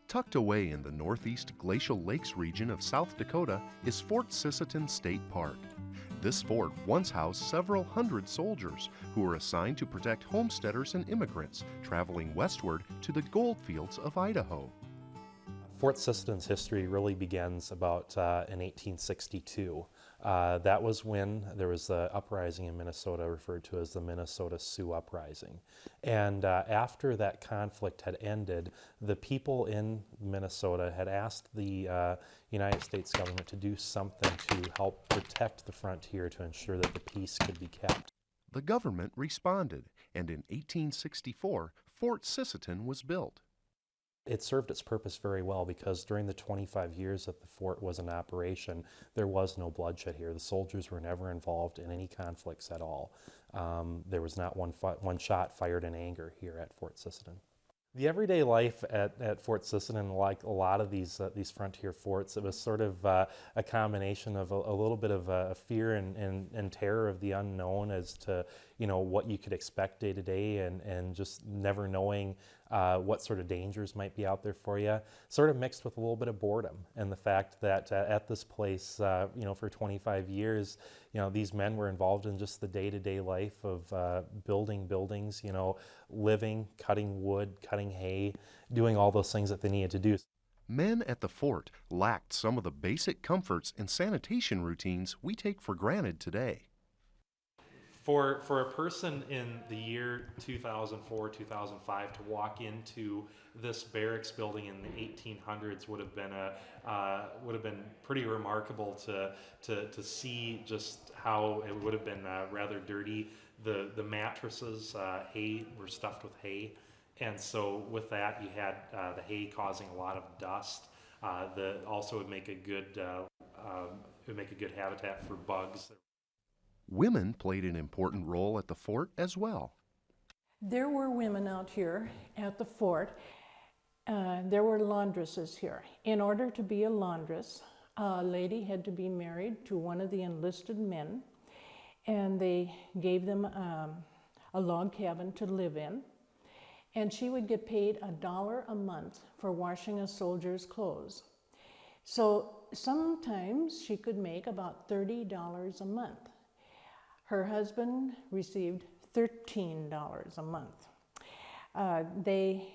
Tucked away in the northeast Glacial Lakes region of South Dakota is Fort Sisseton State Park. This fort once housed several hundred soldiers who were assigned to protect homesteaders and immigrants traveling westward to the goldfields of Idaho. Fort Sisseton's history really begins about in 1862. That was when there was the uprising in Minnesota referred to as the Minnesota Sioux Uprising. And after that conflict had ended, the people in Minnesota had asked the United States government to do something to help protect the frontier to ensure that the peace could be kept. The government responded, and in 1864, Fort Sisseton was built. It served its purpose very well because during the 25 years that the fort was in operation, there was no bloodshed here. The soldiers were never involved in any conflicts at all. There was not one shot fired in anger here at Fort Sisseton. The everyday life at Fort Sisseton, like a lot of these frontier forts, it was sort of a combination of a little bit of a fear and terror of the unknown as to what you could expect day to day, and just never knowing what sort of dangers might be out there for you, sort of mixed with a little bit of boredom and the fact that at this place, for 25 years, these men were involved in just the day-to-day life of building buildings, living, cutting wood, cutting hay, doing all those things that they needed to do. Men at the fort lacked some of the basic comforts and sanitation routines we take for granted today. For a person in the year 2004, 2005 to walk into this barracks building in the 1800s would have been pretty remarkable to see just how it would have been rather dirty. The mattresses, hay, were stuffed with hay, and so with that you had the hay causing a lot of dust. Also would make a good habitat for bugs. Women played an important role at the fort as well. There were women out here at the fort. There were laundresses here. In order to be a laundress, a lady had to be married to one of the enlisted men, and they gave them a log cabin to live in, and she would get paid $1 a month for washing a soldier's clothes. So sometimes she could make about $30 a month. Her husband received $13 a month. They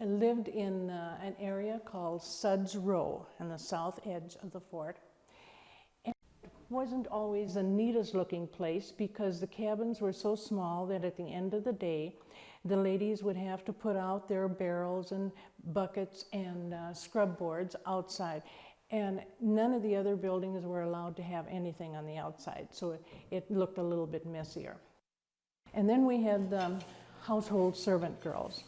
lived in an area called Suds Row on the south edge of the fort. And it wasn't always the neatest looking place because the cabins were so small that at the end of the day, the ladies would have to put out their barrels and buckets and scrub boards outside. And none of the other buildings were allowed to have anything on the outside, so it looked a little bit messier. And then we had the household servant girls.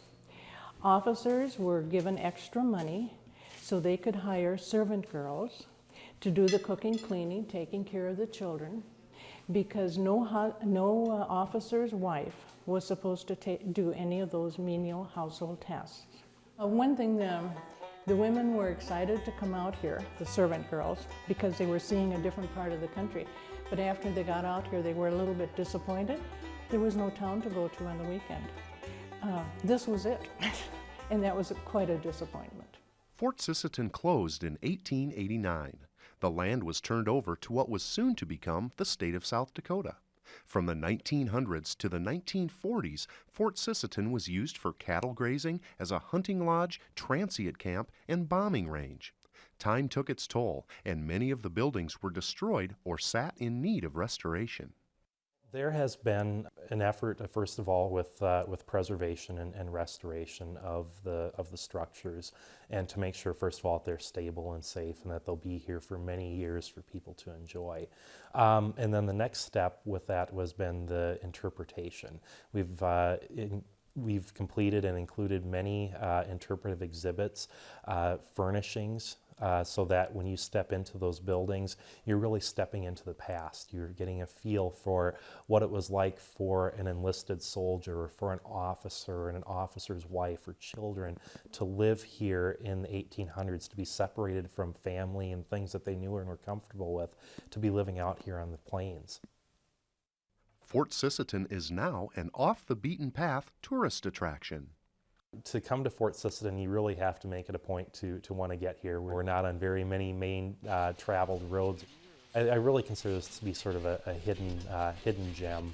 Officers were given extra money so they could hire servant girls to do the cooking, cleaning, taking care of the children, because no officer's wife was supposed to do any of those menial household tasks. One thing the women were excited to come out here, the servant girls, because they were seeing a different part of the country. But after they got out here, they were a little bit disappointed. There was no town to go to on the weekend. This was it, and that was quite a disappointment. Fort Sisseton closed in 1889. The land was turned over to what was soon to become the state of South Dakota. From the 1900s to the 1940s, Fort Sisseton was used for cattle grazing, as a hunting lodge, transient camp, and bombing range. Time took its toll, and many of the buildings were destroyed or sat in need of restoration. There has been an effort, first of all, with preservation and restoration of the structures, and to make sure, first of all, that they're stable and safe, and that they'll be here for many years for people to enjoy. And then the next step with that has been the interpretation. We've completed and included many interpretive exhibits, furnishings, so that when you step into those buildings, you're really stepping into the past. You're getting a feel for what it was like for an enlisted soldier, or for an officer and an officer's wife or children to live here in the 1800s, to be separated from family and things that they knew and were comfortable with, to be living out here on the plains. Fort Sisseton is now an off-the-beaten-path tourist attraction. To come to Fort Sisseton, you really have to make it a point to want to get here. We're not on very many main traveled roads. I really consider this to be sort of a hidden gem.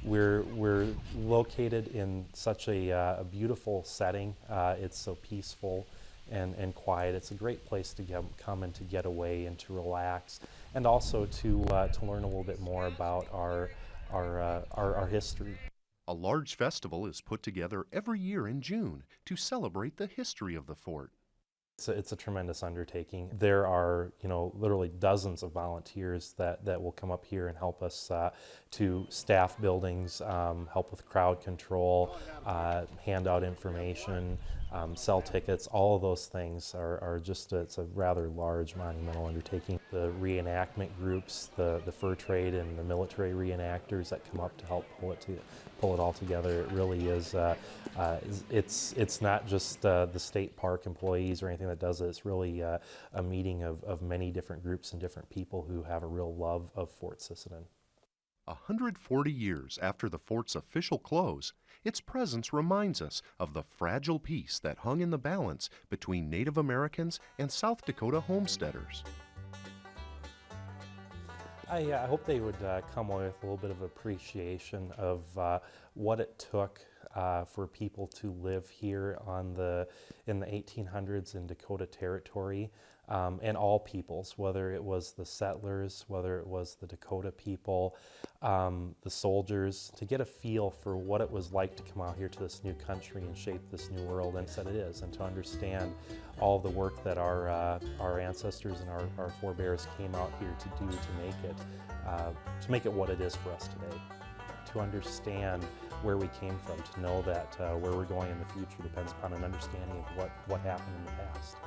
We're located in such a beautiful setting. It's so peaceful and quiet. It's a great place to come and to get away and to relax, and also to learn a little bit more about our history. A large festival is put together every year in June to celebrate the history of the fort. It's a tremendous undertaking. There are, literally dozens of volunteers that will come up here and help us to staff buildings, help with crowd control, hand out information, sell tickets. All of those things are just, it's a rather large monumental undertaking. The reenactment groups, the fur trade and the military reenactors that come up to help pull it all together. It really is, it's not just the state park employees or anything that does it. It's really a meeting of many different groups and different people who have a real love of Fort Sisseton. 140 years after the fort's official close, its presence reminds us of the fragile peace that hung in the balance between Native Americans and South Dakota homesteaders. I hope they would come away with a little bit of appreciation of what it took for people to live here in the 1800s in Dakota Territory, and all peoples, whether it was the settlers, whether it was the Dakota people, the soldiers, to get a feel for what it was like to come out here to this new country and shape this new world, and said it is, and to understand all the work that our ancestors and our forebears came out here to do to make it what it is for us today. To understand where we came from, to know that where we're going in the future depends upon an understanding of what happened in the past.